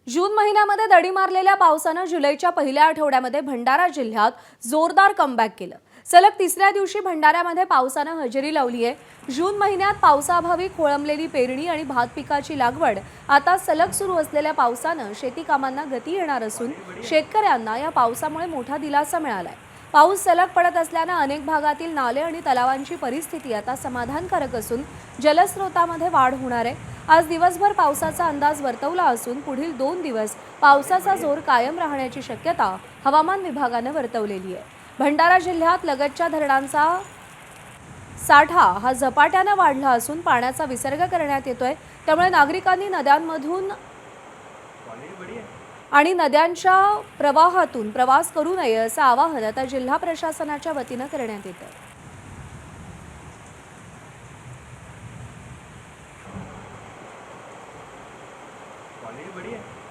जून महिन्यामध्ये दडी मारलेल्या पावसानं जुलैच्या पहिल्या आठवड्यामध्ये भंडारा जिल्ह्यात जोरदार कमबॅक केलं। सलग तिसऱ्या दिवशी भंडाऱ्यामध्ये पावसानं हजेरी लावली आहे। जून महिन्यात पावसाअभावी खोळंबलेली पेरणी आणि भात पिकाची लागवड आता सलग सुरू असलेल्या पावसानं शेती कामांना गती येणार असून शेतकऱ्यांना या पावसामुळे मोठा दिलासा मिळालाय। पाऊस सलग पडत असल्यानं अनेक भागातील नाले आणि तलावांची परिस्थिती आता समाधानकारक असून जलस्रोतामध्ये वाढ होणार आहे। आज दिवसभर पावसाचा अंदाज वर्तवला असून पुढील 2 दिवस पावसाचा जोर कायम राहण्याची शक्यता हवामान विभागाने वर्तवलेली आहे। भंडारा जिल्ह्यात लगतच्या धरणांचा साठा हा झपाट्याने वाढला असून पाण्याचा विसर्ग करण्यात येतोय। त्यामुळे नागरिकांनी नद्यांमधून आणि नद्यांच्या प्रवाहातून प्रवास करू नये असं आवाहन आता जिल्हा प्रशासनाच्या वतीने करण्यात येत आहे। क्वालिटी बढ़िया है।